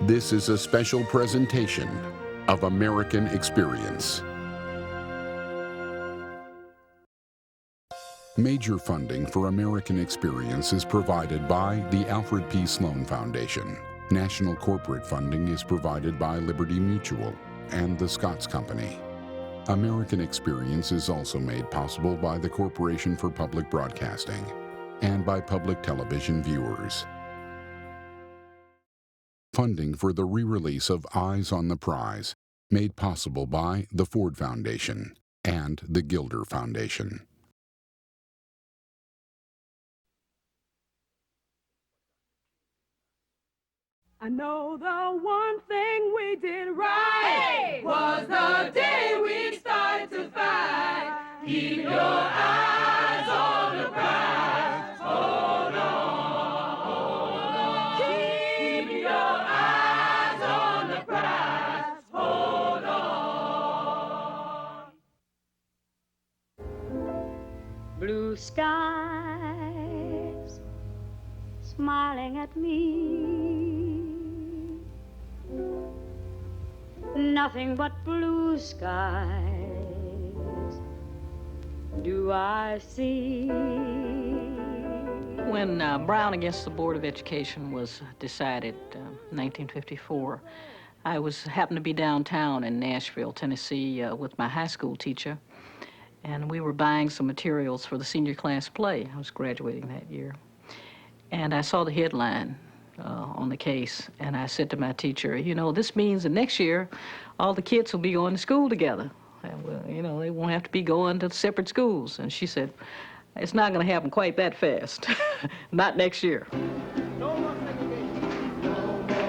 This is a special presentation of American Experience. Major funding for American Experience is provided by the Alfred P. Sloan Foundation. National corporate funding is provided by Liberty Mutual and the Scotts Company. American Experience is also made possible by the Corporation for Public Broadcasting and by public television viewers. Funding for the re-release of Eyes on the Prize, made possible by the Ford Foundation and the Gilder Foundation. I know the one thing we did right was the day we started to fight. Keep your eyes on the prize. Hold on, hold on. Keep your eyes on the prize. Hold on. Blue skies smiling at me. Nothing but blue skies do I see. When Brown against the Board of Education was decided in 1954, I happened to be downtown in Nashville, Tennessee, with my high school teacher, and we were buying some materials for the senior class play. I was graduating that year. And I saw the headline on the case, and I said to my teacher, you know, this means that next year all the kids will be going to school together. And, well, you know, they won't have to be going to separate schools. And she said, it's not going to happen quite that fast. Not next year. No more segregation. No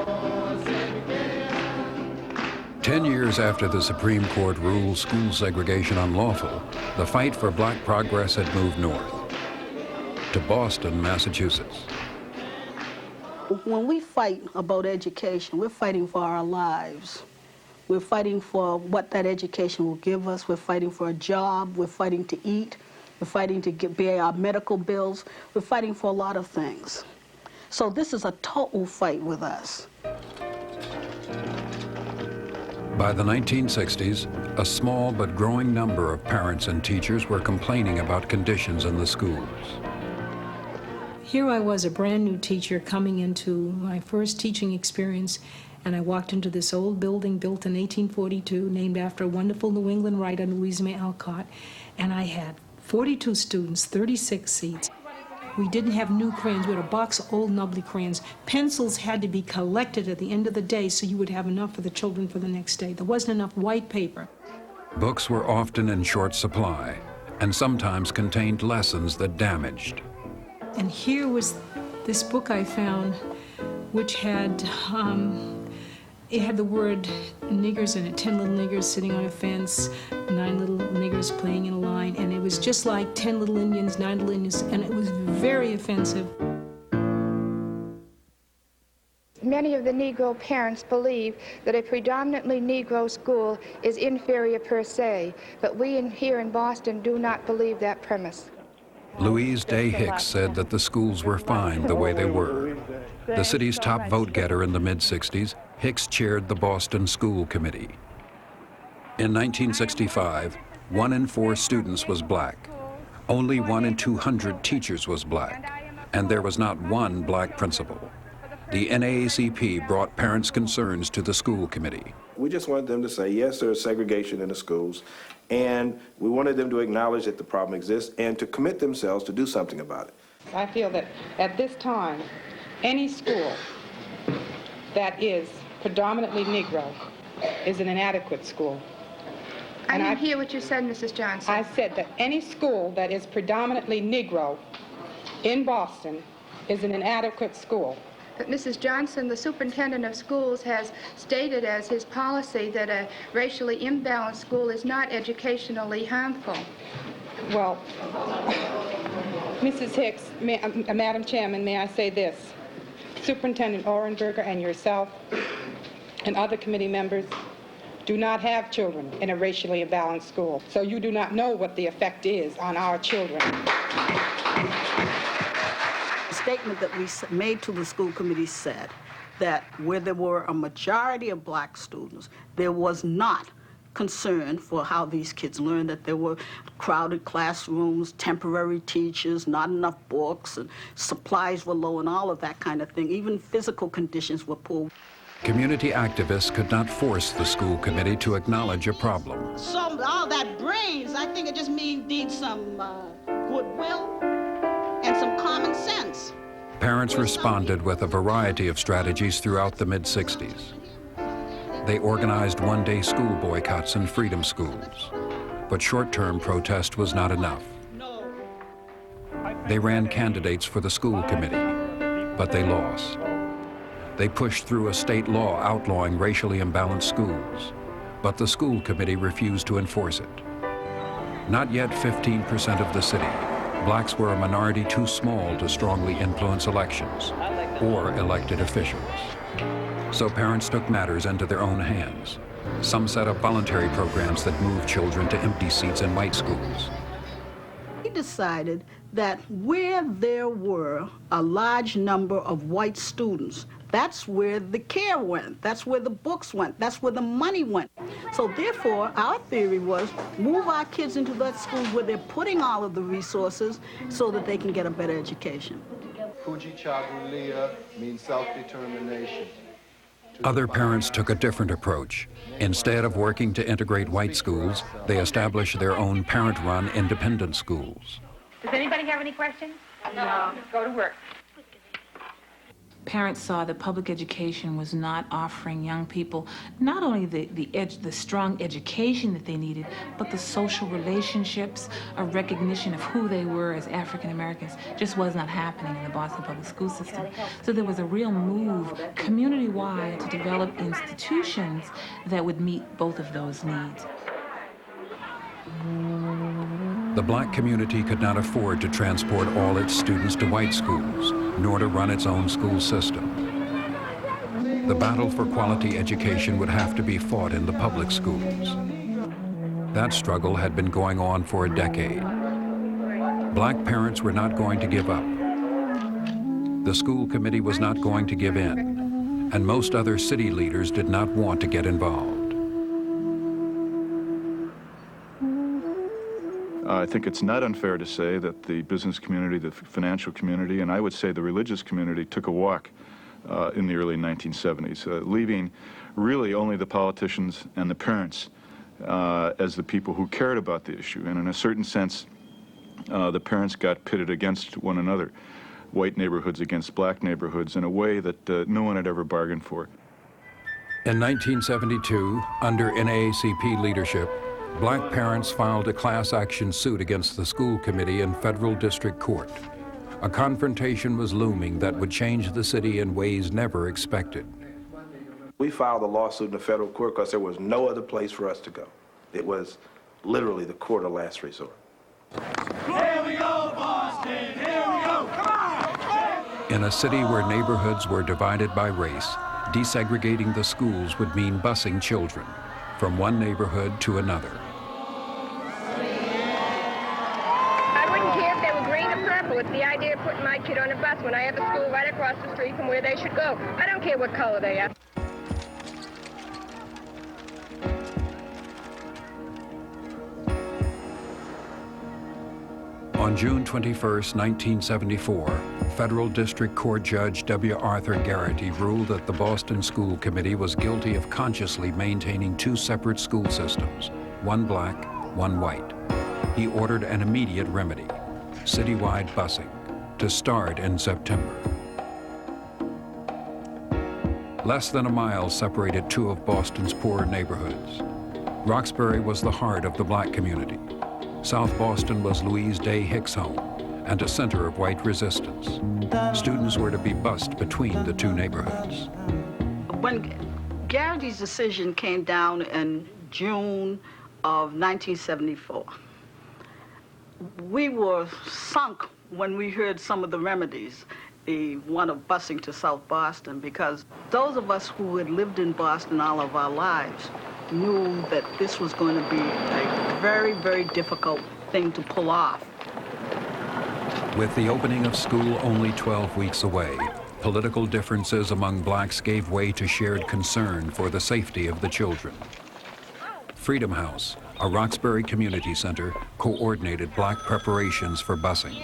more segregation. 10 years after the Supreme Court ruled school segregation unlawful, the fight for black progress had moved north to Boston, Massachusetts. When we fight about education, we're fighting for our lives. We're fighting for what that education will give us. We're fighting for a job. We're fighting to eat. We're fighting to pay our medical bills. We're fighting for a lot of things. So this is a total fight with us. By the 1960s, a small but growing number of parents and teachers were complaining about conditions in the schools. Here I was, a brand new teacher, coming into my first teaching experience, and I walked into this old building built in 1842, named after a wonderful New England writer, Louisa May Alcott, and I had 42 students, 36 seats. We didn't have new crayons. We had a box of old Nubley crayons. Pencils had to be collected at the end of the day so you would have enough for the children for the next day. There wasn't enough white paper. Books were often in short supply and sometimes contained lessons that damaged. And here was this book I found, which had, it had the word niggers in it, 10 little niggers sitting on a fence, 9 little niggers playing in a line, and it was just like 10 little Indians, 9 little Indians, and it was very offensive. Many of the Negro parents believe that a predominantly Negro school is inferior per se, but we here in Boston do not believe that premise. Louise Day Hicks said that the schools were fine the way they were. The city's top vote-getter in the mid-60s, Hicks chaired the Boston School Committee. In 1965, 1 in 4 students was black. Only 1 in 200 teachers was black, and there was not one black principal. The NAACP brought parents' concerns to the school committee. We just wanted them to say, yes, there is segregation in the schools, and we wanted them to acknowledge that the problem exists and to commit themselves to do something about it. I feel that at this time, any school that is predominantly Negro is an inadequate school. I didn't hear what you said, Mrs. Johnson. I said that any school that is predominantly Negro in Boston is an inadequate school. But Mrs. Johnson, the superintendent of schools, has stated as his policy that a racially imbalanced school is not educationally harmful. Well, Mrs. Hicks, Madam Chairman, may I say this? Superintendent Orenberger and yourself and other committee members do not have children in a racially imbalanced school, so you do not know what the effect is on our children. statement that we made to the school committee said that where there were a majority of black students, there was not concern for how these kids learned, that there were crowded classrooms, temporary teachers, not enough books, and supplies were low, and all of that kind of thing. Even physical conditions were poor. Community activists could not force the school committee to acknowledge a problem. So all that brains, I think it just needs some goodwill and some common sense. Parents responded with a variety of strategies throughout the mid-60s. They organized one-day school boycotts in freedom schools, but short-term protest was not enough. They ran candidates for the school committee, but they lost. They pushed through a state law outlawing racially imbalanced schools, but the school committee refused to enforce it. Not yet 15% of the city, blacks were a minority too small to strongly influence elections or elected officials. So parents took matters into their own hands. Some set up voluntary programs that moved children to empty seats in white schools. We decided that where there were a large number of white students, that's where the care went, that's where the books went, that's where the money went. So therefore, our theory was move our kids into that school where they're putting all of the resources so that they can get a better education. Kujichagulia means self-determination. Other parents took a different approach. Instead of working to integrate white schools, they established their own parent-run independent schools. Does anybody have any questions? No. Go to work. Parents saw that public education was not offering young people not only the strong education that they needed, but the social relationships, a recognition of who they were as African Americans just was not happening in the Boston public school system. So there was a real move community-wide to develop institutions that would meet both of those needs. The black community could not afford to transport all its students to white schools, nor to run its own school system. The battle for quality education would have to be fought in the public schools. That struggle had been going on for a decade. Black parents were not going to give up. The school committee was not going to give in, and most other city leaders did not want to get involved. I think it's not unfair to say that the business community, the financial community, and I would say the religious community took a walk in the early 1970s, leaving really only the politicians and the parents as the people who cared about the issue. And in a certain sense, the parents got pitted against one another, white neighborhoods against black neighborhoods, in a way that no one had ever bargained for. In 1972, under NAACP leadership, black parents filed a class action suit against the school committee in federal district court. A confrontation was looming that would change the city in ways never expected. We filed a lawsuit in the federal court because there was no other place for us to go. It was literally the court of last resort. Here we go, Boston! Here we go! Come on! In a city where neighborhoods were divided by race, desegregating the schools would mean busing children from one neighborhood to another. I wouldn't care if they were green or purple. It's the idea of putting my kid on a bus when I have a school right across the street from where they should go. I don't care what color they are. On June 21, 1974, Federal District Court Judge W. Arthur Garrity ruled that the Boston School Committee was guilty of consciously maintaining two separate school systems, one black, one white. He ordered an immediate remedy, citywide busing, to start in September. Less than a mile separated two of Boston's poorer neighborhoods. Roxbury was the heart of the black community. South Boston was Louise Day Hicks' home and a center of white resistance. Students were to be bused between the two neighborhoods. When Garrity's decision came down in June of 1974, we were sunk when we heard some of the remedies, the one of busing to South Boston, because those of us who had lived in Boston all of our lives knew that this was going to be a very, very difficult thing to pull off. With the opening of school only 12 weeks away, political differences among blacks gave way to shared concern for the safety of the children. Freedom House, a Roxbury community center, coordinated black preparations for busing.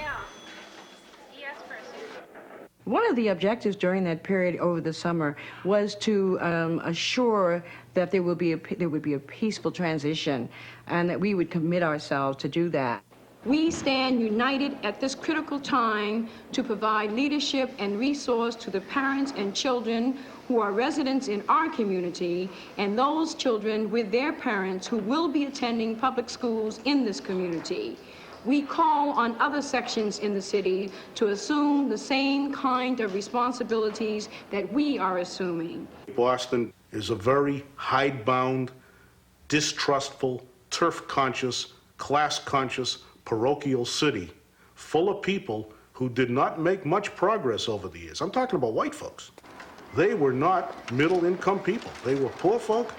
One of the objectives during that period over the summer was to assure that there would be a peaceful transition and that we would commit ourselves to do that. We stand united at this critical time to provide leadership and resource to the parents and children who are residents in our community and those children with their parents who will be attending public schools in this community. We call on other sections in the city to assume the same kind of responsibilities that we are assuming. Boston is a very hidebound, distrustful, turf-conscious, class-conscious, parochial city full of people who did not make much progress over the years. I'm talking about white folks. They were not middle-income people. They were poor folk,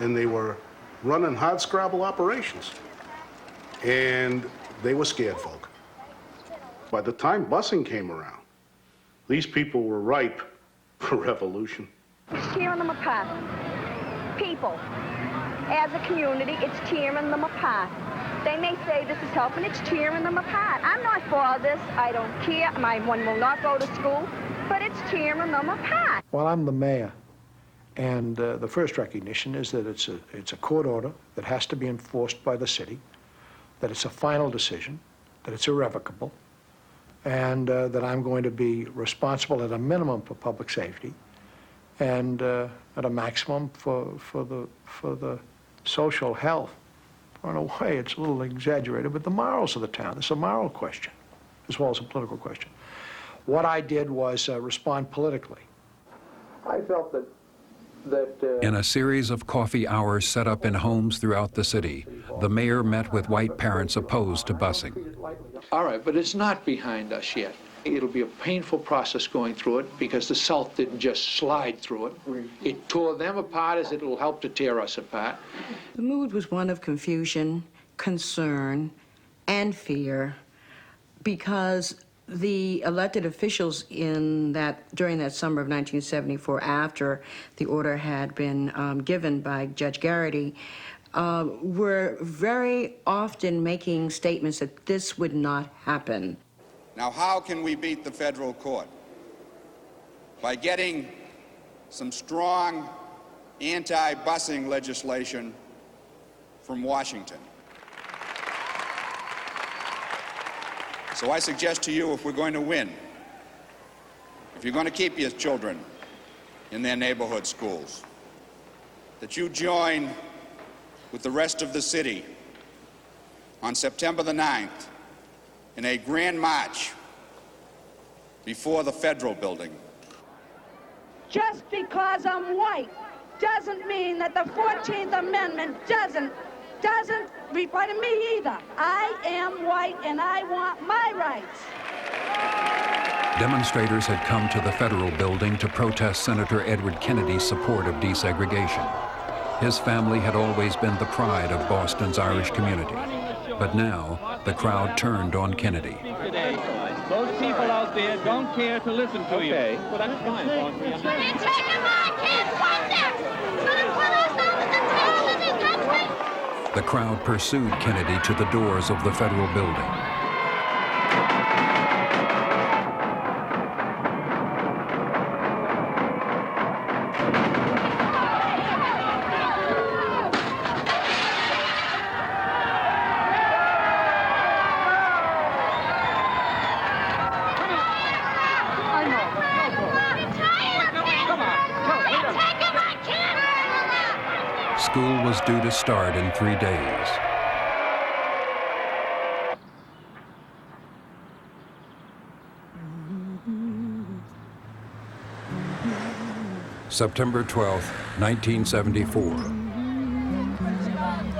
and they were running hardscrabble operations. And they were scared folk. By the time busing came around, these people were ripe for revolution. It's tearing them apart. People, as a community, it's tearing them apart. They may say this is helping, it's tearing them apart. I'm not for this, I don't care, my one will not go to school, but it's tearing them apart. Well, I'm the mayor, and the first recognition is that it's a court order that has to be enforced by the city, that it's a final decision, that it's irrevocable, and that I'm going to be responsible at a minimum for public safety, and at a maximum for the social health. In a way, it's a little exaggerated, but the morals of the town. It's a moral question, as well as a political question. What I did was respond politically. I felt that In a series of coffee hours set up in homes throughout the city, the mayor met with white parents opposed to busing. All right, but it's not behind us yet. It'll be a painful process going through it because the South didn't just slide through it. It tore them apart as it will help to tear us apart. The mood was one of confusion, concern, and fear because the elected officials during that summer of 1974, after the order had been given by Judge Garrity, were very often making statements that this would not happen. Now, how can we beat the federal court? By getting some strong anti-busing legislation from Washington. So I suggest to you, if we're going to win, if you're going to keep your children in their neighborhood schools, that you join with the rest of the city on September the 9th in a grand march before the federal building. Just because I'm white doesn't mean that the 14th Amendment doesn't apply to me either. I am white and I want my rights. Demonstrators had come to the federal building to protest Senator Edward Kennedy's support of desegregation. His family had always been the pride of Boston's Irish community. But now, the crowd turned on Kennedy. Those people out there don't care to listen to you. Well, that's fine. The crowd pursued Kennedy to the doors of the federal building. School was due to start in 3 days. September 12, 1974.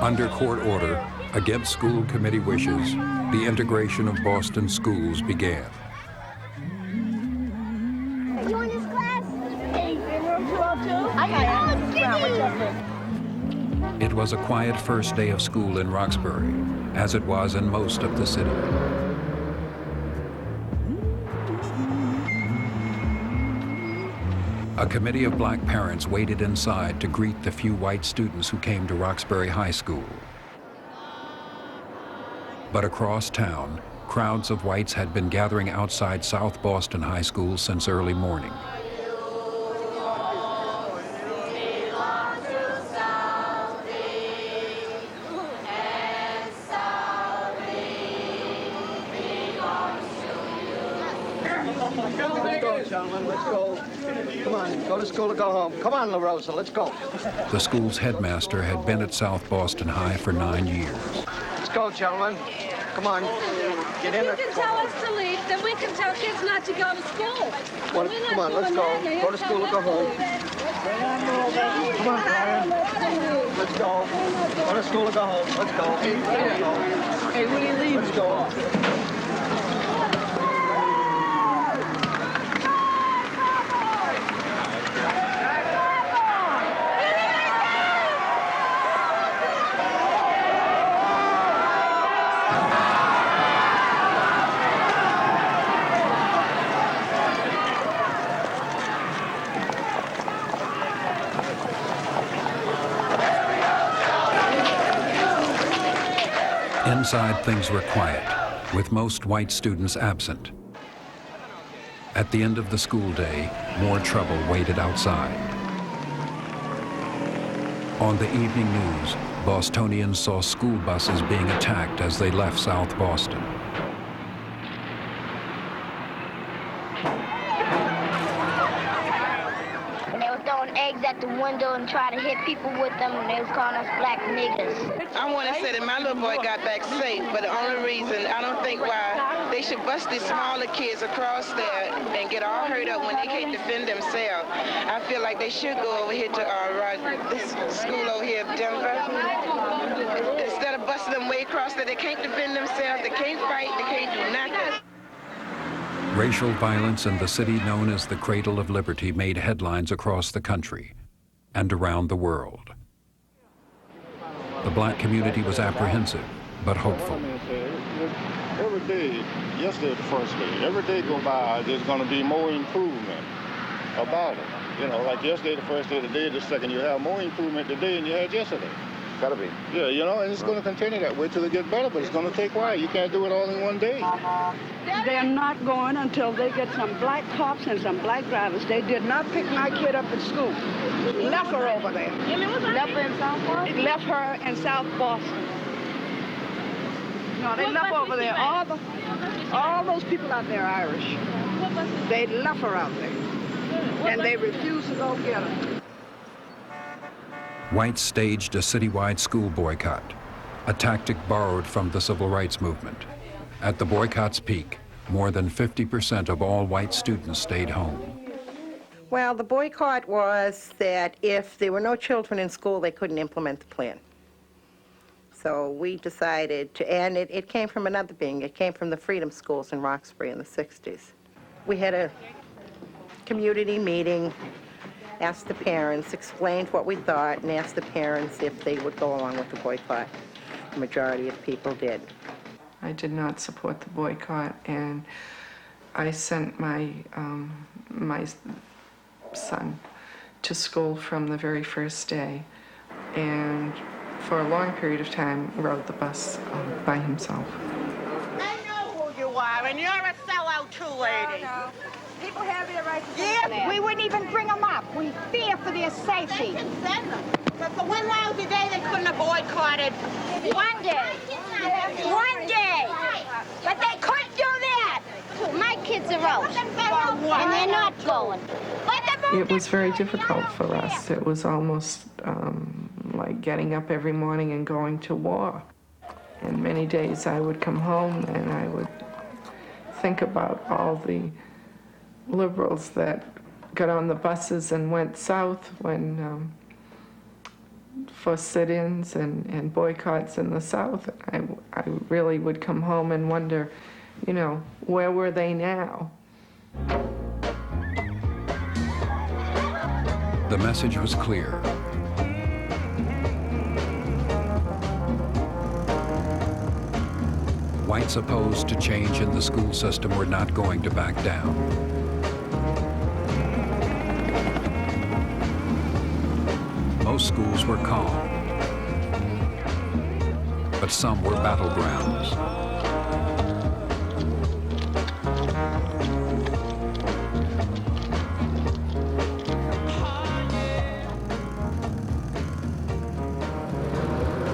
Under court order, against school committee wishes, the integration of Boston schools began. You in this class? In room 202? I It was a quiet first day of school in Roxbury, as it was in most of the city. A committee of black parents waited inside to greet the few white students who came to Roxbury High School. But across town, crowds of whites had been gathering outside South Boston High School since early morning. Let's go, gentlemen, let's go. Come on, go to school or go home. Come on, La Rosa, let's go. The school's headmaster had been at South Boston High for 9 years. Let's go, gentlemen. Come on, get in. You can tell us to leave, then we can tell kids not to go to school. Come on, let's go. Go to school or go home. Come on, Brian. Let's go. Go to school or go home. Let's go. Hey, when you leave, let's go. Inside, things were quiet, with most white students absent. At the end of the school day, more trouble waited outside. On the evening news, Bostonians saw school buses being attacked as they left South Boston. Eggs at the window and try to hit people with them, and they was calling us black niggas. I want to say that my little boy got back safe, but the only reason, I don't think why they should bust these smaller kids across there and get all hurt up when they can't defend themselves. I feel like they should go over here to this school over here in Denver. Instead of busting them way across there, they can't defend themselves, they can't fight, they can't do nothing. Racial violence in the city known as the Cradle of Liberty made headlines across the country and around the world. The black community was apprehensive, but hopeful. Every day, yesterday the first day, every day go by, there's going to be more improvement about it. You know, like yesterday the first day, today the second, you have more improvement today than you had yesterday. Gotta be. Yeah, you know, and it's going to continue that way till they get better, but it's going to take a while. You can't do it all in one day. They're not going until they get some black cops and some black drivers. They did not pick my kid up at school. Left her over there. Left her in South Boston? Left her in South Boston. No, they left over there. All those people out there are Irish. They left her out there. And they refused to go get her. Whites staged a citywide school boycott, a tactic borrowed from the civil rights movement. At the boycott's peak, more than 50% of all white students stayed home. Well, the boycott was that if there were no children in school, they couldn't implement the plan. So we decided to, and it came from another being. It came from the Freedom Schools in Roxbury in the 60s. We had a community meeting, asked the parents, explained what we thought, and asked the parents if they would go along with the boycott. The majority of people did. I did not support the boycott, and I sent my my son to school from the very first day, and for a long period of time rode the bus by himself. I know who you are, and you're a sellout too, lady. People have their right to Yes, we wouldn't even bring them up. We fear for their safety. Send them. But for one lousy day, they couldn't have boycotted. One day. One day. But they couldn't do that. My kids are out, and they're not going. It was very difficult for us. It was almost like getting up every morning and going to war. And many days I would come home and I would think about all the liberals that got on the buses and went south when for sit-ins and boycotts in the South. I really would come home and wonder, you know, where were they now? The message was clear. Whites opposed to change in the school system were not going to back down. most schools were calm, but some were battlegrounds.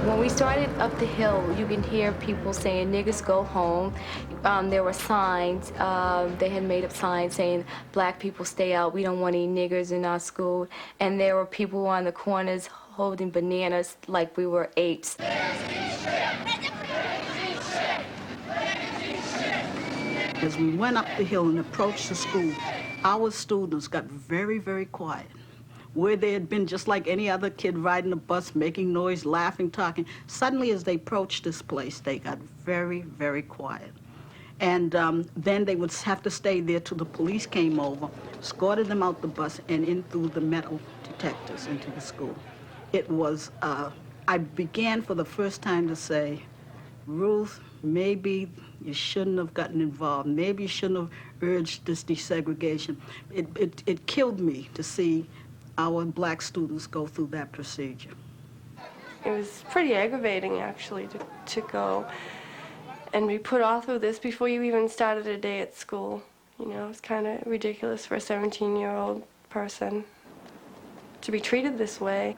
When we started up the hill, you can hear people saying, "Niggas go home." There were signs. They had made up signs saying, "Black people stay out. We don't want any niggers in our school." And there were people on the corners holding bananas like we were apes. As we went up the hill and approached the school, our students got very, very quiet. Where they had been just like any other kid riding a bus, making noise, laughing, talking, suddenly as they approached this place, they got very, very quiet. And then they would have to stay there till the police came over, escorted them out the bus and in through the metal detectors into the school. It was, I began for the first time to say, Ruth, maybe you shouldn't have gotten involved. Maybe you shouldn't have urged this desegregation. It killed me to see our black students go through that procedure. It was pretty aggravating, actually, to go and be put off through this before you even started a day at school. You know, it's kind of ridiculous for a 17-year-old person to be treated this way.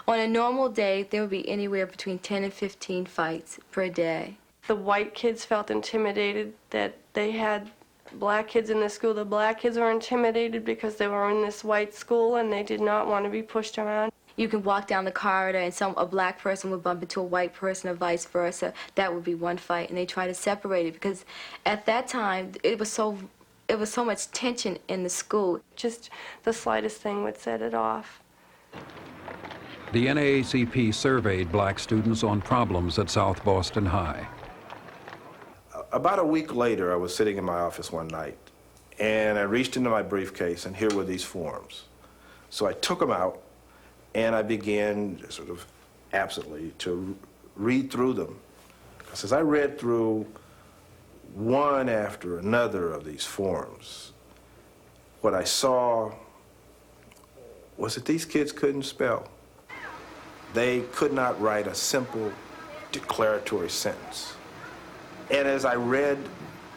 On a normal day, there would be anywhere between 10 and 15 fights per day. The white kids felt intimidated that they had black kids in the school. The black kids were intimidated because they were in this white school and they did not want to be pushed around. You can walk down the corridor and a black person would bump into a white person or vice versa. That would be one fight, and they try to separate it because at that time it was so much tension in the school. Just the slightest thing would set it off. The NAACP surveyed black students on problems at South Boston High. About a week later, I was sitting in my office one night, and I reached into my briefcase, and here were these forms. So I took them out, and I began sort of absently to read through them. Because as I read through one after another of these forms, what I saw was that these kids couldn't spell. They could not write a simple declaratory sentence. And as I read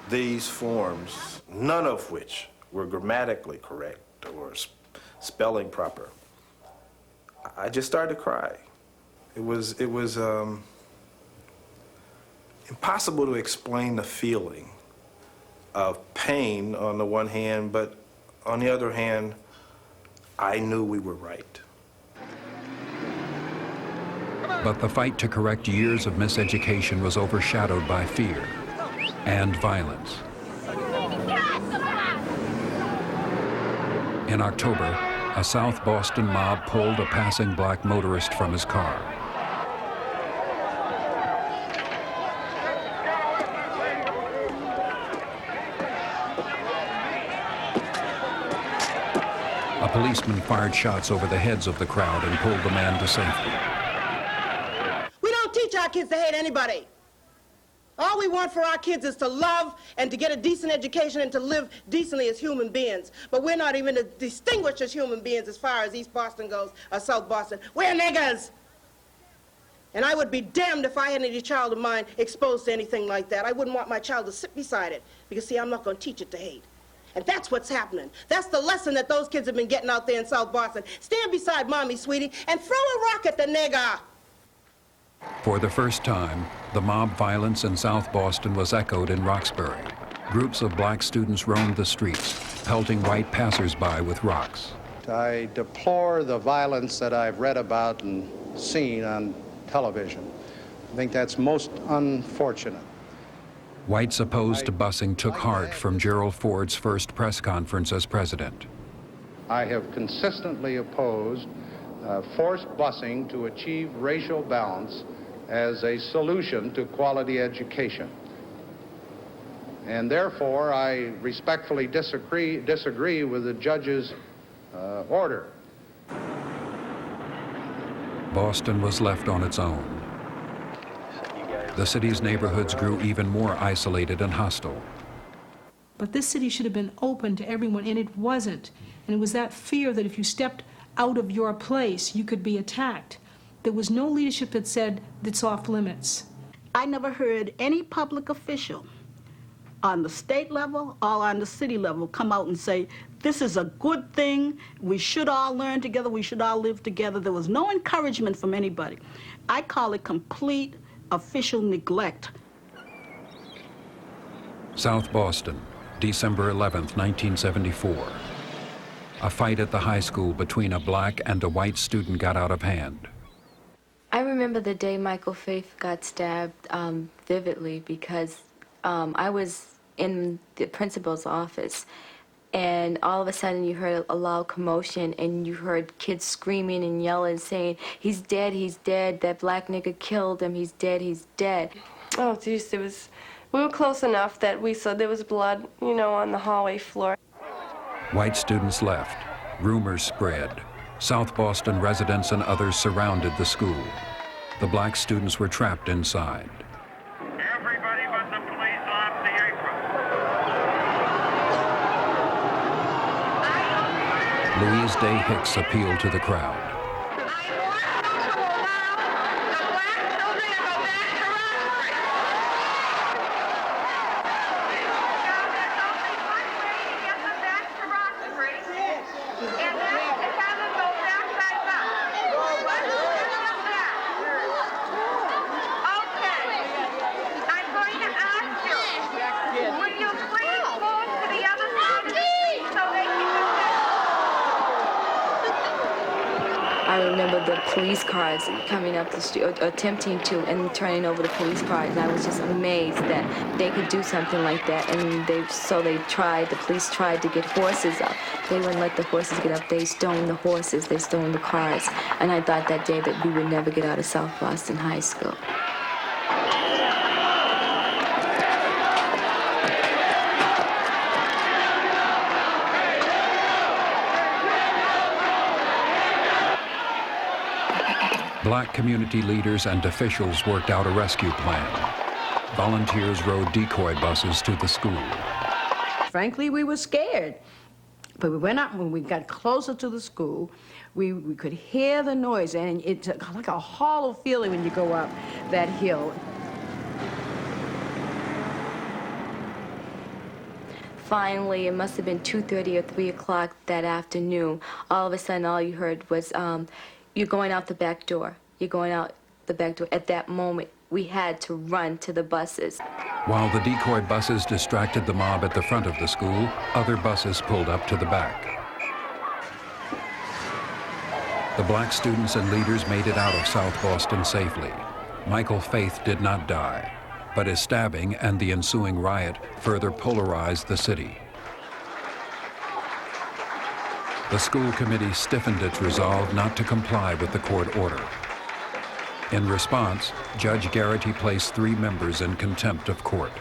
these forms, none of which were grammatically correct or spelling proper, I just started to cry. It was impossible to explain the feeling of pain on the one hand, but on the other hand, I knew we were right. But the fight to correct years of miseducation was overshadowed by fear and violence. In October, a South Boston mob pulled a passing black motorist from his car. A policeman fired shots over the heads of the crowd and pulled the man to safety. We don't teach our kids to hate anybody. All we want for our kids is to love and to get a decent education and to live decently as human beings. But we're not even distinguished as human beings as far as East Boston goes or South Boston. We're niggers. And I would be damned if I had any child of mine exposed to anything like that. I wouldn't want my child to sit beside it because, see, I'm not going to teach it to hate. And that's what's happening. That's the lesson that those kids have been getting out there in South Boston. Stand beside Mommy, sweetie, and throw a rock at the nigger. For the first time, the mob violence in South Boston was echoed in Roxbury. Groups of black students roamed the streets, pelting white passersby with rocks. I deplore the violence that I've read about and seen on television. I think that's most unfortunate. Whites opposed to busing took heart from Gerald Ford's first press conference as president. I have consistently opposed forced busing to achieve racial balance as a solution to quality education. And therefore, I respectfully disagree with the judge's order. Boston was left on its own. The city's neighborhoods grew even more isolated and hostile. But this city should have been open to everyone, and it wasn't. And it was that fear that if you stepped out of your place, you could be attacked. There was no leadership that said it's off limits. I never heard any public official on the state level or on the city level come out and say, this is a good thing, we should all learn together, we should all live together. There was no encouragement from anybody. I call it complete official neglect. South Boston, December 11th, 1974. A fight at the high school between a black and a white student got out of hand. I remember the day Michael Faith got stabbed vividly because I was in the principal's office, and all of a sudden you heard a loud commotion and you heard kids screaming and yelling, saying, he's dead, that black nigga killed him, he's dead. Oh, geez, we were close enough that we saw there was blood, you know, on the hallway floor. White students left. Rumors spread. South Boston residents and others surrounded the school. The black students were trapped inside. Everybody but the police off the apron. Louise Day Hicks appealed to the crowd. I remember the police cars coming up the street, or attempting to, and turning over the police cars, and I was just amazed that they could do something like that. And the police tried to get horses up. They wouldn't let the horses get up. They stoned the horses, they stoned the cars. And I thought that day that we would never get out of South Boston High School. Black community leaders and officials worked out a rescue plan. Volunteers rode decoy buses to the school. Frankly, we were scared. But we went up, when we got closer to the school, we could hear the noise, and it's like a hollow feeling when you go up that hill. Finally, it must have been 2:30 or 3 o'clock that afternoon. All of a sudden, all you heard was, you're going out the back door. You're going out the back door. At that moment, we had to run to the buses. While the decoy buses distracted the mob at the front of the school, other buses pulled up to the back. The black students and leaders made it out of South Boston safely. Michael Faith did not die, but his stabbing and the ensuing riot further polarized the city. The school committee stiffened its resolve not to comply with the court order. In response, Judge Garrity placed 3 members in contempt of court.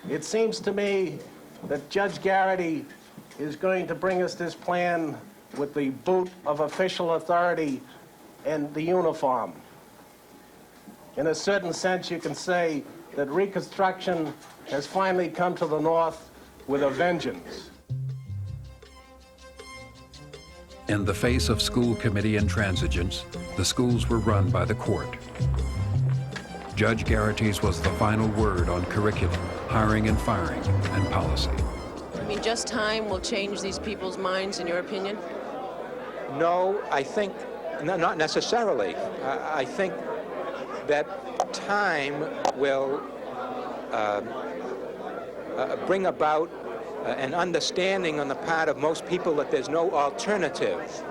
It seems to me that Judge Garrity is going to bring us this plan with the boot of official authority and the uniform. In a certain sense, you can say that Reconstruction has finally come to the North with a vengeance. In the face of school committee intransigence, the schools were run by the court. Judge Garrity's was the final word on curriculum, hiring and firing, and policy. I mean, just time will change these people's minds, in your opinion? No, I think, not necessarily. I think that time will bring about an understanding on the part of most people that there's no alternative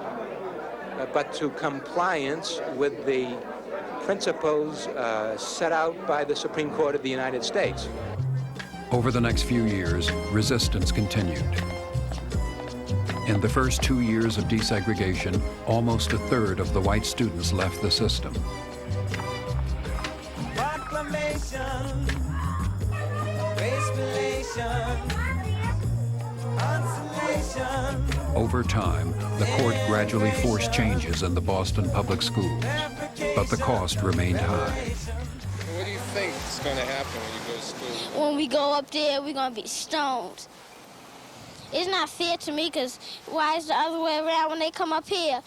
but to compliance with the principles set out by the Supreme Court of the United States. Over the next few years, resistance continued. In the first 2 years of desegregation, almost a third of the white students left the system. Proclamation, race relation. Over time, the court gradually forced changes in the Boston public schools, but the cost remained high. What do you think is going to happen when you go to school? When we go up there, we're going to be stoned. It's not fair to me, because why is the other way around when they come up here?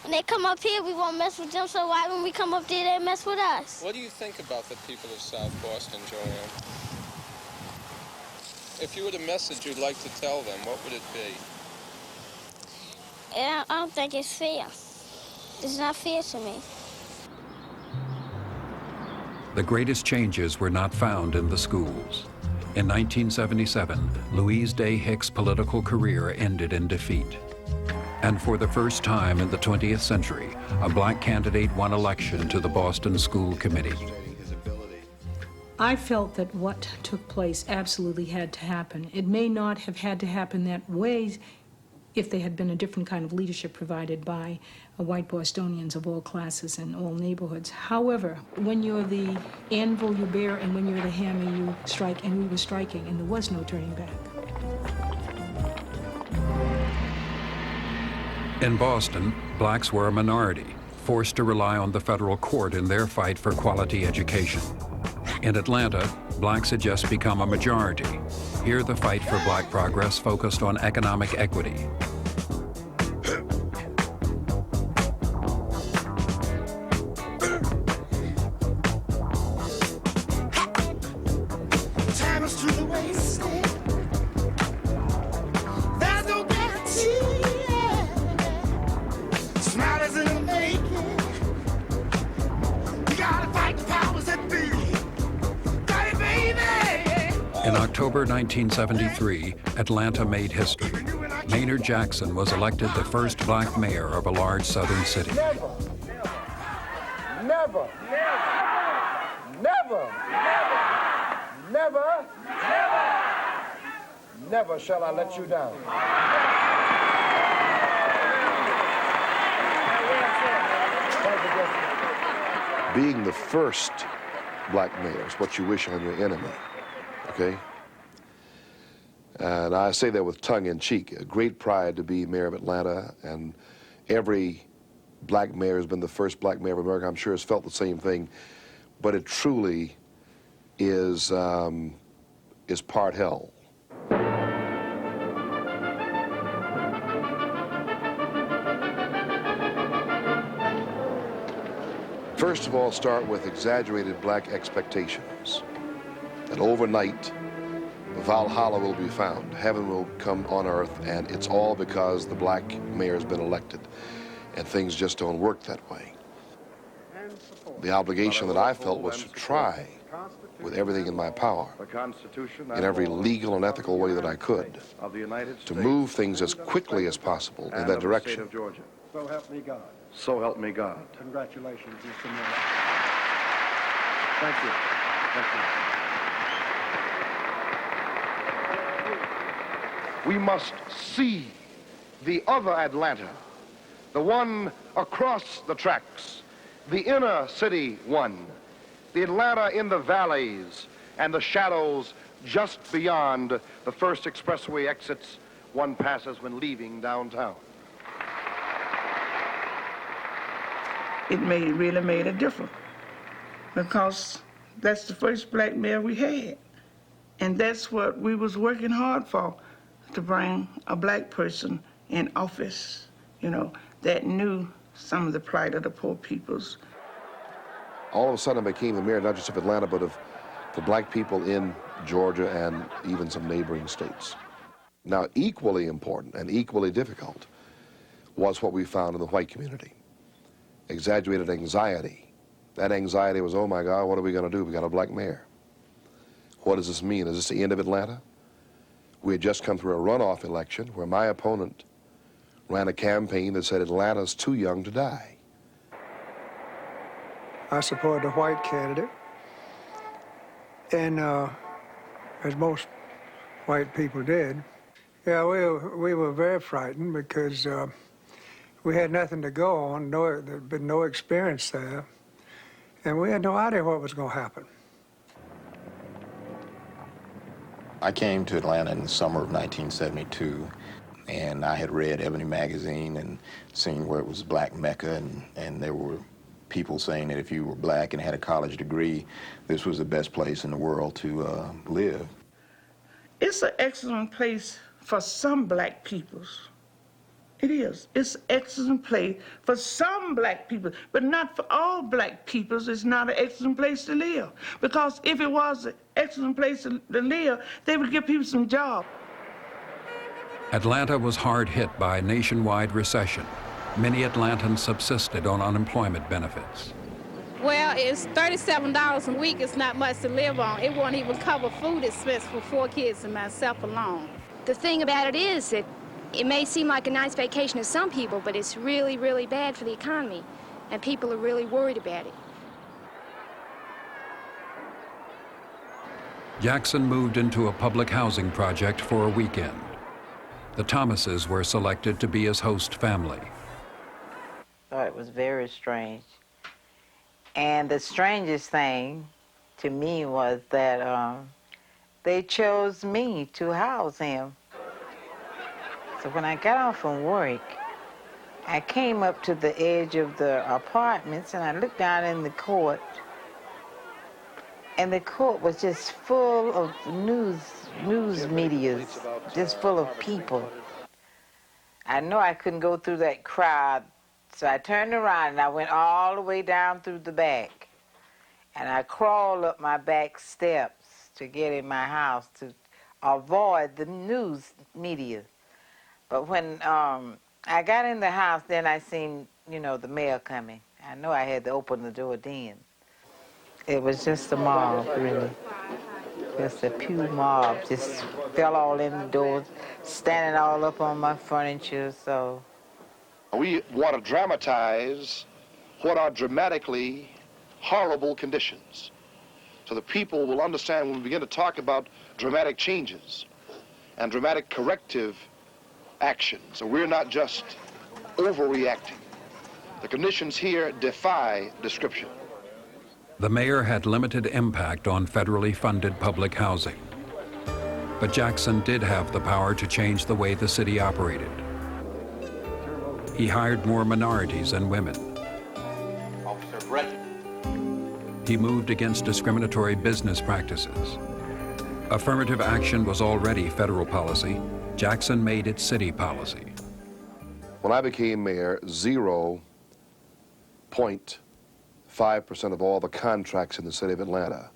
When they come up here, we won't mess with them, so why when we come up there, they mess with us? What do you think about the people of South Boston, Joanne? If you had a message you'd like to tell them, what would it be? I don't think it's fair. It's not fair to me. The greatest changes were not found in the schools. In 1977, Louise Day Hicks' political career ended in defeat. And for the first time in the 20th century, a black candidate won election to the Boston School Committee. I felt that what took place absolutely had to happen. It may not have had to happen that way if there had been a different kind of leadership provided by white Bostonians of all classes and all neighborhoods. However, when you're the anvil, you bear, and when you're the hammer, you strike, and we were striking, and there was no turning back. In Boston, blacks were a minority, forced to rely on the federal court in their fight for quality education. In Atlanta, blacks had just become a majority. Here, the fight for black progress focused on economic equity. In October 1973, Atlanta made history. Maynard Jackson was elected the first black mayor of a large southern city. Never, never, never, never, never shall I let you down. Being the first black mayor is what you wish on your enemy. Okay? And I say that with tongue-in-cheek. A great pride to be mayor of Atlanta, and every black mayor has been the first black mayor of America. I'm sure has felt the same thing, but it truly is part hell. First of all, start with exaggerated black expectations. That overnight, Valhalla will be found. Heaven will come on earth, and it's all because the black mayor has been elected. And things just don't work that way. The obligation that I felt was to try, with everything in my power, in every legal and ethical way that I could, to move things as quickly as possible in that direction. So help me God. So help me God. Congratulations, Mr. Mayor. Thank you. Thank you. We must see the other Atlanta, the one across the tracks, the inner city one, the Atlanta in the valleys and the shadows just beyond the first expressway exits one passes when leaving downtown. It really made a difference, because that's the first black mayor we had. And that's what we was working hard for, to bring a black person in office, you know, that knew some of the plight of the poor peoples. All of a sudden I became the mayor not just of Atlanta, but of the black people in Georgia and even some neighboring states. Now, equally important and equally difficult was what we found in the white community. Exaggerated anxiety. That anxiety was, oh my God, what are we going to do? We got a black mayor. What does this mean? Is this the end of Atlanta? We had just come through a runoff election where my opponent ran a campaign that said Atlanta's too young to die. I support the white candidate, and as most white people did. Yeah, we were very frightened because we had nothing to go on, there'd been no experience there, and we had no idea what was going to happen. I came to Atlanta in the summer of 1972, and I had read Ebony magazine and seen where it was Black Mecca, and there were people saying that if you were black and had a college degree, this was the best place in the world to live. It's an excellent place for some black peoples. It is. It's an excellent place for some black people, but not for all black peoples. It's not an excellent place to live. Because if it was an excellent place to live, they would give people some jobs. Atlanta was hard hit by a nationwide recession. Many Atlantans subsisted on unemployment benefits. Well, it's $37 a week. It's not much to live on. It won't even cover food expense for 4 kids and myself alone. The thing about it is that it may seem like a nice vacation to some people, but it's really, really bad for the economy, and people are really worried about it. Jackson moved into a public housing project for a weekend. The Thomases were selected to be his host family. So it was very strange. And the strangest thing to me was that they chose me to house him. So when I got off from work, I came up to the edge of the apartments and I looked down in the court, and the court was just full of news media, just full of people. I know I couldn't go through that crowd, so I turned around and I went all the way down through the back. And I crawled up my back steps to get in my house to avoid the news media. But when I got in the house, then I seen, the mail coming. I know I had to open the door then. It was just a mob, really. Just a pew mob. Just fell all in the doors, standing all up on my furniture, so. We want to dramatize what are dramatically horrible conditions, so that people will understand when we begin to talk about dramatic changes and dramatic corrective action. So we're not just overreacting. The conditions here defy description. The mayor had limited impact on federally funded public housing. But Jackson did have the power to change the way the city operated. He hired more minorities and women. Officer Brett. He moved against discriminatory business practices. Affirmative action was already federal policy. Jackson made it city policy. When I became mayor, 0.5% of all the contracts in the city of Atlanta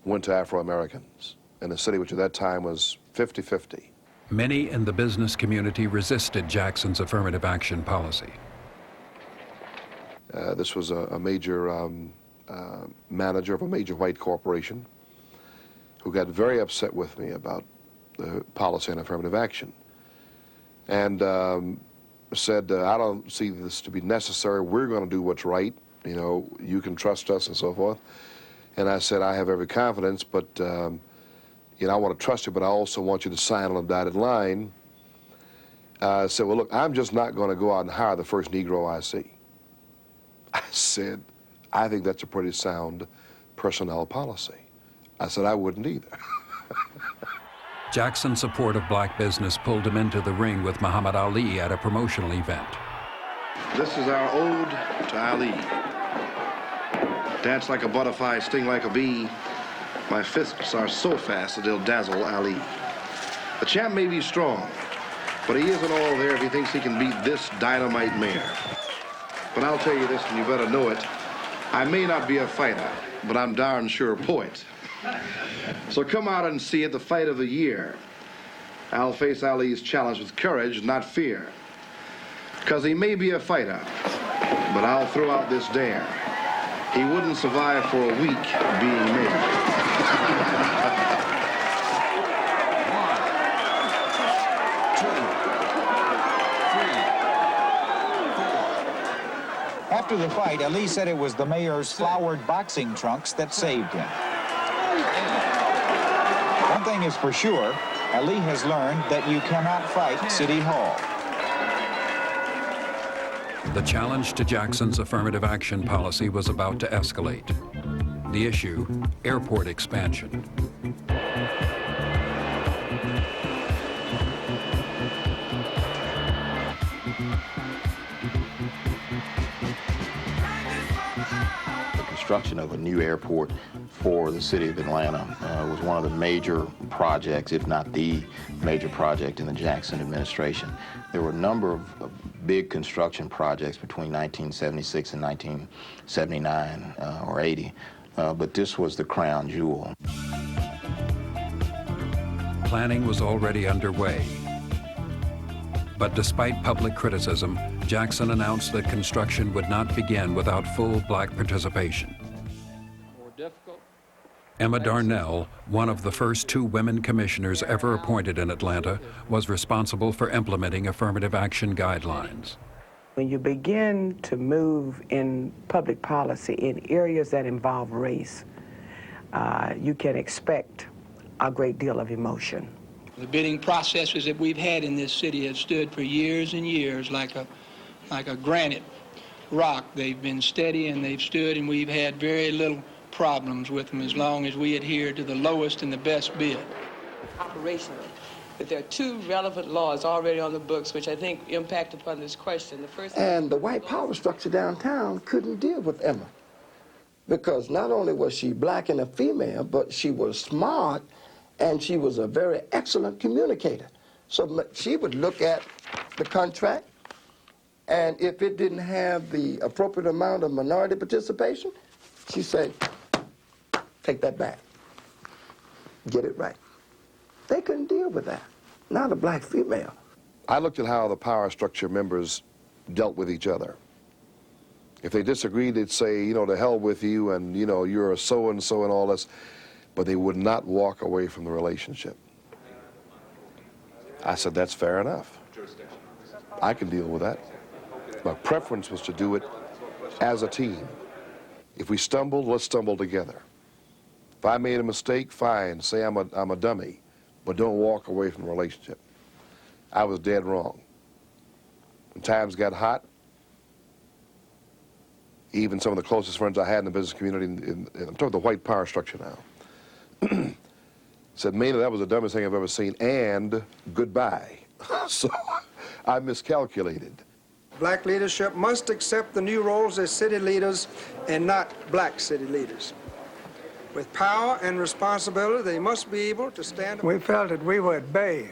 went to Afro-Americans, in a city which at that time was 50-50. Many in the business community resisted Jackson's affirmative action policy. This was a major manager of a major white corporation who got very upset with me about the policy on affirmative action, and said, I don't see this to be necessary. We're going to do what's right. You can trust us and so forth. And I said, I have every confidence, but I want to trust you, but I also want you to sign on a dotted line. I said, well, look, I'm just not going to go out and hire the first Negro I see. I said, I think that's a pretty sound personnel policy. I said, I wouldn't either. Jackson's support of black business pulled him into the ring with Muhammad Ali at a promotional event. This is our ode to Ali. Dance like a butterfly, sting like a bee. My fists are so fast that they'll dazzle Ali. The champ may be strong, but he isn't all there if he thinks he can beat this dynamite mare. But I'll tell you this, and you better know it. I may not be a fighter, but I'm darn sure a poet. So come out and see it, the fight of the year. I'll face Ali's challenge with courage, not fear. Because he may be a fighter, but I'll throw out this dare. He wouldn't survive for a week being mayor. After the fight, Ali said it was the mayor's flowered boxing trunks that saved him. One thing is for sure, Ali has learned that you cannot fight City Hall. The challenge to Jackson's affirmative action policy was about to escalate. The issue, airport expansion. Construction of a new airport for the city of Atlanta. It was one of the major projects, if not the major project in the Jackson administration. There were a number of big construction projects between 1976 and 1979 or 80, but this was the crown jewel. Planning was already underway. But despite public criticism, Jackson announced that construction would not begin without full black participation. Emma Darnell, one of the first 2 women commissioners ever appointed in Atlanta, was responsible for implementing affirmative action guidelines. When you begin to move in public policy in areas that involve race, you can expect a great deal of emotion. The bidding processes that we've had in this city have stood for years and years like a granite rock. They've been steady and they've stood, and we've had very little problems with them as long as we adhere to the lowest and the best bid. Operationally, but there are 2 relevant laws already on the books which I think impact upon this question. The first, and the white power structure downtown couldn't deal with Emma, because not only was she black and a female, but she was smart and she was a very excellent communicator. So she would look at the contract, and if it didn't have the appropriate amount of minority participation, she said, take that back, get it right. They couldn't deal with that, not a black female. I looked at how the power structure members dealt with each other. If they disagreed, they'd say, you know, to hell with you, and, you know, you're a so-and-so and all this, but they would not walk away from the relationship. I said, that's fair enough. I can deal with that. My preference was to do it as a team. If we stumbled, let's stumble together. If I made a mistake, fine, say I'm a dummy, but don't walk away from the relationship. I was dead wrong. When times got hot, even some of the closest friends I had in the business community, I'm talking the white power structure now, said, Maynard, that was the dumbest thing I've ever seen, and goodbye. So I miscalculated. Black leadership must accept the new roles as city leaders and not black city leaders. With power and responsibility, they must be able to stand up. We felt that we were at bay.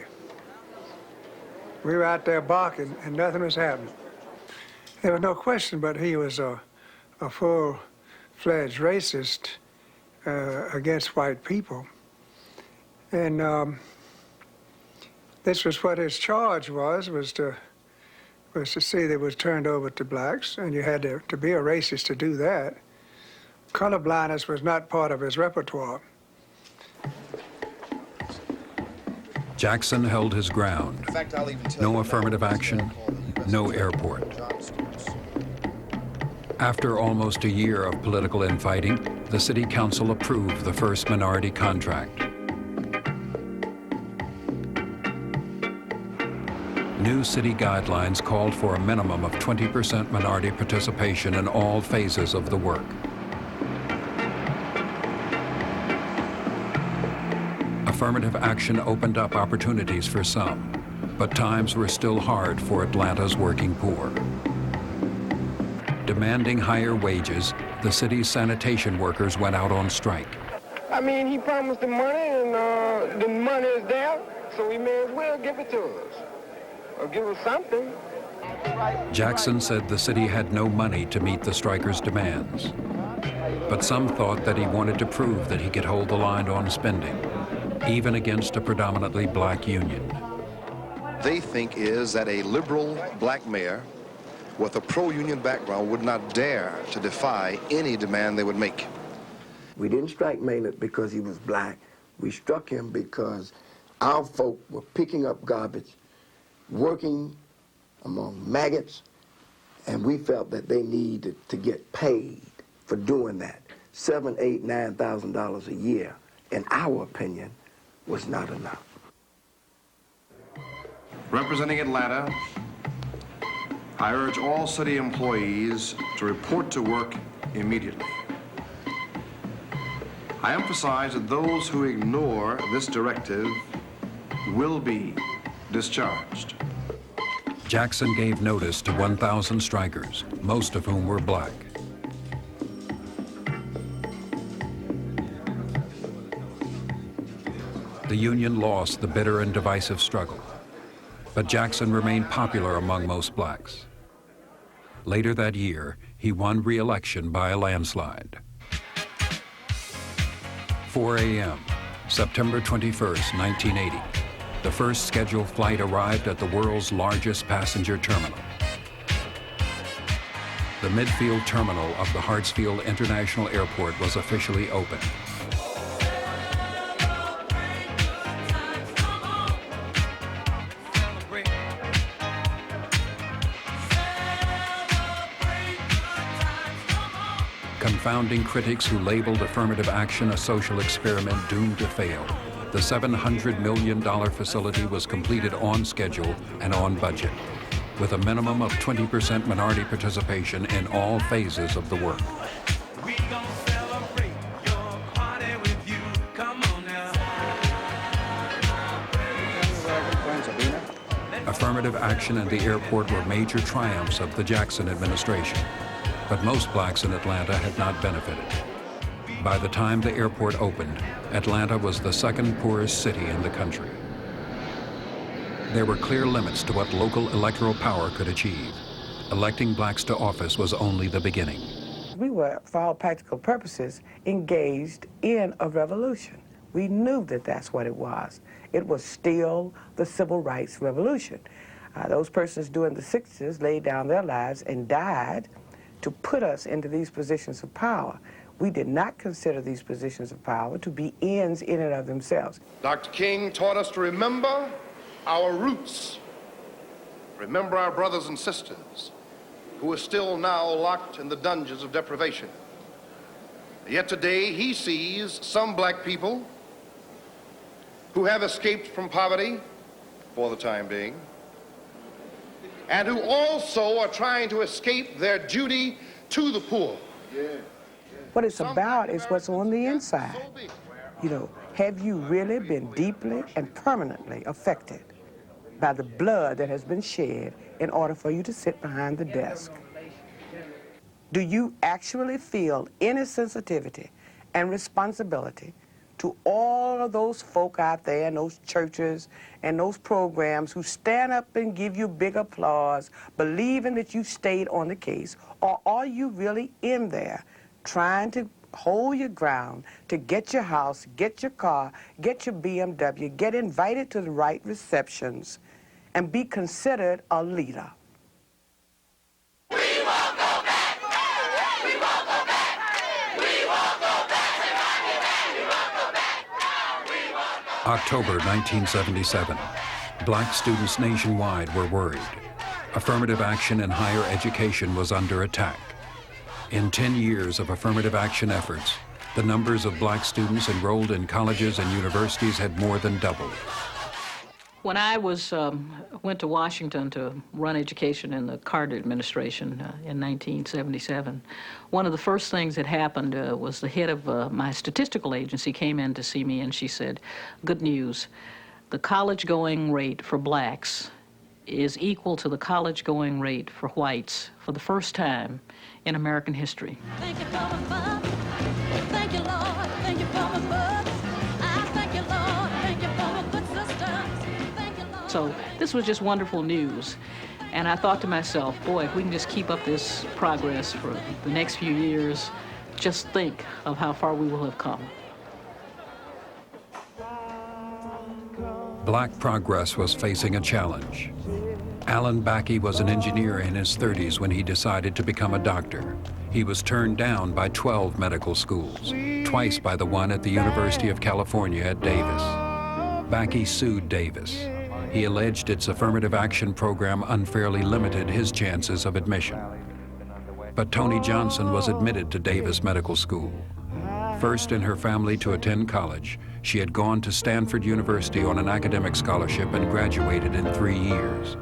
We were out there barking and nothing was happening. There was no question but he was a full-fledged racist against white people. And this was what his charge was to see that it was turned over to blacks, and you had to be a racist to do that. Colorblindness was not part of his repertoire. Jackson held his ground. No affirmative action, no airport. After almost a year of political infighting, the city council approved the first minority contract. New city guidelines called for a minimum of 20% minority participation in all phases of the work. Affirmative action opened up opportunities for some, but times were still hard for Atlanta's working poor. Demanding higher wages, the city's sanitation workers went out on strike. I mean, he promised the money, and the money is there, so we may as well give it to us. Or give us something. Jackson said the city had no money to meet the strikers' demands. But some thought that he wanted to prove that he could hold the line on spending, even against a predominantly black union. They think is that a liberal black mayor with a pro-union background would not dare to defy any demand they would make. We didn't strike Maynard because he was black. We struck him because our folk were picking up garbage, working among maggots, and we felt that they needed to get paid for doing that. $7,000, $8,000, $9,000 a year, in our opinion, was not enough. Representing Atlanta, I urge all city employees to report to work immediately. I emphasize that those who ignore this directive will be discharged. Jackson gave notice to 1,000 strikers, most of whom were black. The Union lost the bitter and divisive struggle, but Jackson remained popular among most blacks. Later that year, he won re-election by a landslide. 4 a.m., September 21st, 1980. The first scheduled flight arrived at the world's largest passenger terminal. The midfield terminal of the Hartsfield International Airport was officially open. Confounding critics who labeled affirmative action a social experiment doomed to fail, the $700 million facility was completed on schedule and on budget, with a minimum of 20% minority participation in all phases of the work. Affirmative action and the airport were major triumphs of the Jackson administration, but most blacks in Atlanta had not benefited. By the time the airport opened, Atlanta was the second poorest city in the country. There were clear limits to what local electoral power could achieve. Electing blacks to office was only the beginning. We were, for all practical purposes, engaged in a revolution. We knew that that's what it was. It was still the civil rights revolution. Those persons during the 60s laid down their lives and died to put us into these positions of power. We did not consider these positions of power to be ends in and of themselves. Dr. King taught us to remember our roots, remember our brothers and sisters who are still now locked in the dungeons of deprivation. Yet today he sees some black people who have escaped from poverty for the time being, and who also are trying to escape their duty to the poor. What it's about is what's on the inside. You know, have you really been deeply and permanently affected by the blood that has been shed in order for you to sit behind the desk? Do you actually feel any sensitivity and responsibility to all of those folk out there and those churches and those programs who stand up and give you big applause, believing that you stayed on the case? Or are you really in there trying to hold your ground to get your house, get your car, get your BMW, get invited to the right receptions, and be considered a leader? We won't go back. We won't go back. We won't go back. We won't go back. We won't go back. October 1977. Black students nationwide were worried. Affirmative action in higher education was under attack. In 10 years of affirmative action efforts, the numbers of black students enrolled in colleges and universities had more than doubled. When I went to Washington to run education in the Carter administration in 1977, one of the first things that happened was the head of my statistical agency came in to see me, and she said, "Good news, the college-going rate for blacks is equal to the college-going rate for whites for the first time in American history." Thank you for my fun. Thank you, Lord. Thank you for my books. I thank you, Lord. Thank you for my good sisters. Thank you, Lord. So this was just wonderful news. And I thought to myself, boy, if we can just keep up this progress for the next few years, just think of how far we will have come. Black progress was facing a challenge. Alan Bakke was an engineer in his 30s when he decided to become a doctor. He was turned down by 12 medical schools, twice by the one at the University of California at Davis. Bakke sued Davis. He alleged its affirmative action program unfairly limited his chances of admission. But Toni Johnson was admitted to Davis Medical School. First in her family to attend college, she had gone to Stanford University on an academic scholarship and graduated in 3 years.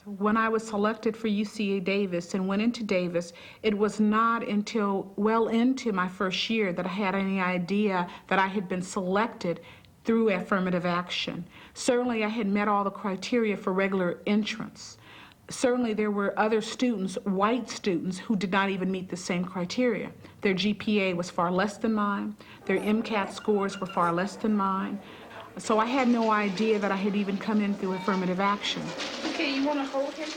When I was selected for UCA Davis and went into Davis, it was not until well into my first year that I had any idea that I had been selected through affirmative action. Certainly I had met all the criteria for regular entrance. Certainly there were other students, white students, who did not even meet the same criteria. Their GPA was far less than mine. Their MCAT scores were far less than mine. So I had no idea that I had even come in through affirmative action. Okay, you want to hold him?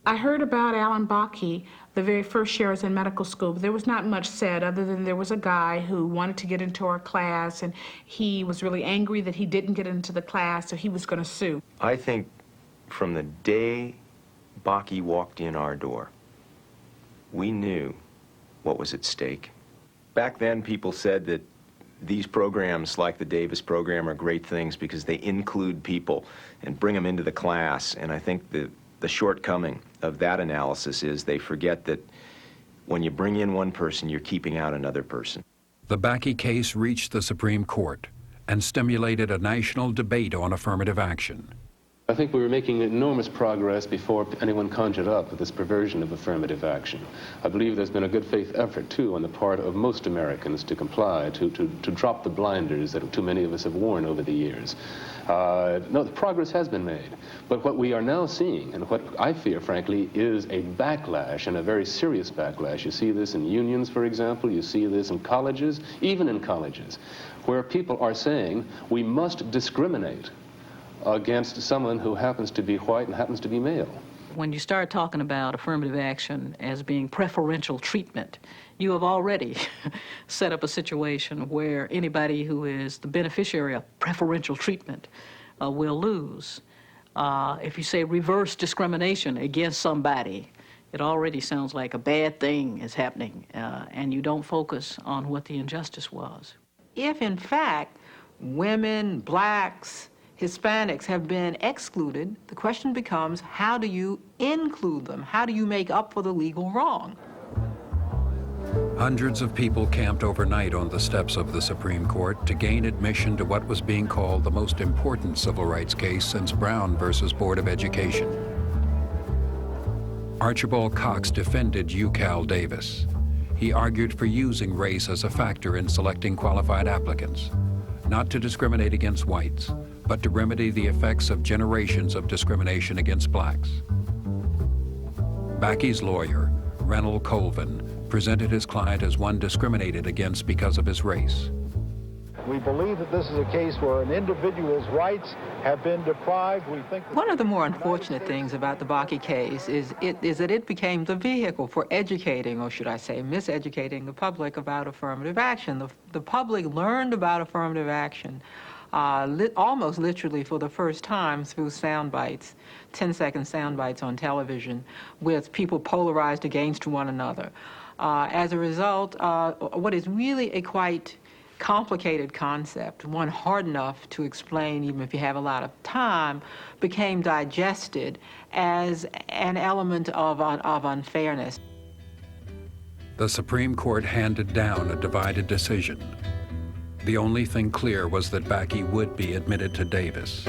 I heard about Alan Bakke the very first year I was in medical school, but there was not much said other than there was a guy who wanted to get into our class, and he was really angry that he didn't get into the class, so he was going to sue. I think from the day Bakke walked in our door, we knew what was at stake. Back then, people said that these programs, like the Davis program, are great things because they include people and bring them into the class, and I think the shortcoming of that analysis is they forget that when you bring in one person, you're keeping out another person. The Bakke case reached the Supreme Court and stimulated a national debate on affirmative action. I think we were making enormous progress before anyone conjured up with this perversion of affirmative action. I believe there's been a good faith effort, too, on the part of most Americans to comply, to drop the blinders that too many of us have worn over the years. No, the progress has been made. But what we are now seeing, and what I fear, frankly, is a backlash, and a very serious backlash. You see this in unions, for example. You see this in colleges, even in colleges, where people are saying we must discriminate against someone who happens to be white and happens to be male. When you start talking about affirmative action as being preferential treatment, you have already set up a situation where anybody who is the beneficiary of preferential treatment will lose. If you say reverse discrimination against somebody, it already sounds like a bad thing is happening, and you don't focus on what the injustice was. If, in fact, women, blacks, Hispanics have been excluded, the question becomes, how do you include them? How do you make up for the legal wrong? Hundreds of people camped overnight on the steps of the Supreme Court to gain admission to what was being called the most important civil rights case since Brown versus Board of Education. Archibald Cox defended UCal Davis. He argued for using race as a factor in selecting qualified applicants, not to discriminate against whites, but to remedy the effects of generations of discrimination against blacks. Bakke's lawyer, Reynold Colvin, presented his client as one discriminated against because of his race. We believe that this is a case where an individual's rights have been deprived. We think one of the more unfortunate things about the Bakke case is that it became the vehicle for educating, or should I say miseducating, the public about affirmative action. The public learned about affirmative action almost literally for the first time through sound bites, 10-second sound bites on television with people polarized against one another. As a result, what is really a quite complicated concept, one hard enough to explain even if you have a lot of time, became digested as an element of unfairness. The Supreme Court handed down a divided decision. The only thing clear was that Bakke would be admitted to Davis.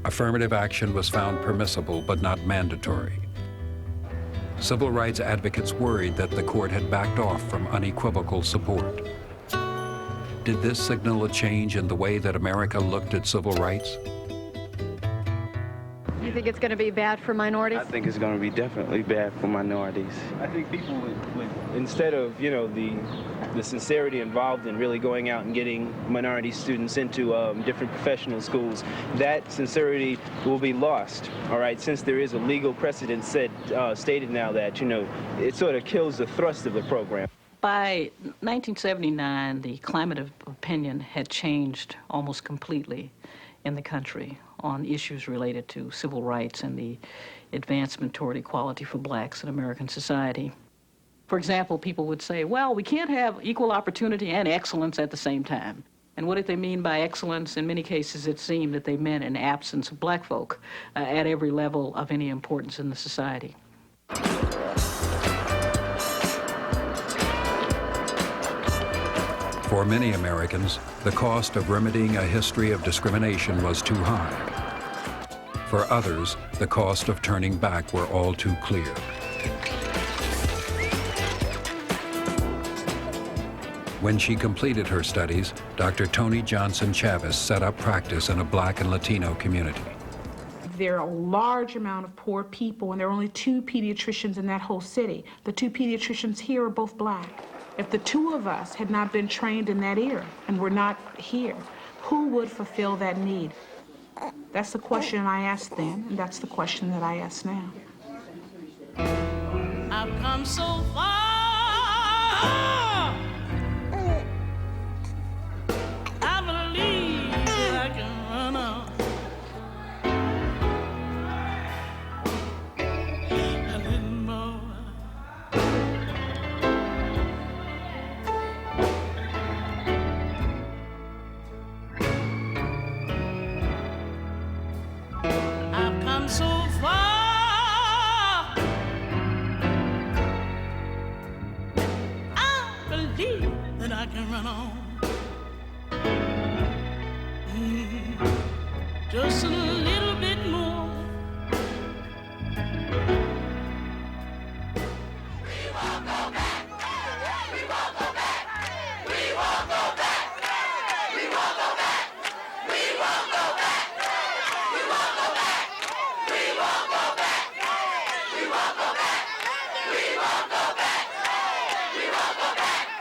Affirmative action was found permissible but not mandatory. Civil rights advocates worried that the court had backed off from unequivocal support. Did this signal a change in the way that America looked at civil rights? You think it's going to be bad for minorities? I think it's going to be definitely bad for minorities. I think people would instead of, the sincerity involved in really going out and getting minority students into different professional schools, that sincerity will be lost, all right, since there is a legal precedent stated now that, it sort of kills the thrust of the program. By 1979, the climate of opinion had changed almost completely in the country on issues related to civil rights and the advancement toward equality for blacks in American society. For example, people would say, well, we can't have equal opportunity and excellence at the same time. And what did they mean by excellence? In many cases, it seemed that they meant an absence of black folk at every level of any importance in the society. For many Americans, the cost of remedying a history of discrimination was too high. For others, the cost of turning back were all too clear. When she completed her studies, Dr. Toni Johnson Chavez set up practice in a Black and Latino community. There are a large amount of poor people, and there are only 2 pediatricians in that whole city. The 2 pediatricians here are both black. If the two of us had not been trained in that era and were not here, who would fulfill that need? That's the question I asked then, and that's the question that I ask now. I've come so far. I believe that I can run on. A little more. I've come so far. That I can run on. Just a little bit more. We won't go back. We won't go back. We won't go back. We won't go back. We won't go back. We won't go back. We won't go back. We won't go back. We won't go back. We won't go back.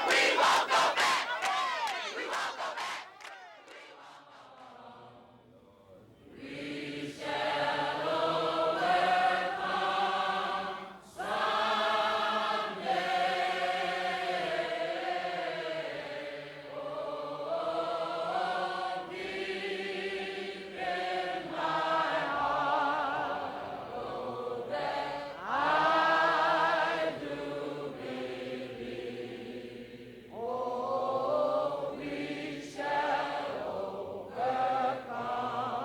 We won't go back. We won't go back. We shall overcome someday. Oh, deep in my heart, oh, that I do believe. Oh, we shall overcome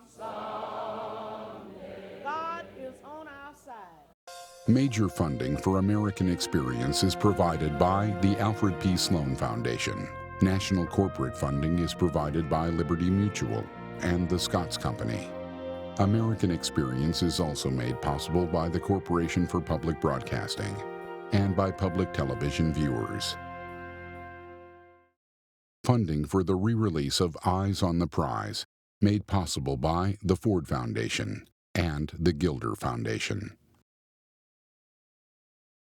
someday. God is on our side. Major funding for American Experience is provided by the Alfred P. Sloan Foundation. National corporate funding is provided by Liberty Mutual and the Scotts Company. American Experience is also made possible by the Corporation for Public Broadcasting and by public television viewers. Funding for the re-release of Eyes on the Prize, made possible by the Ford Foundation and the Gilder Foundation.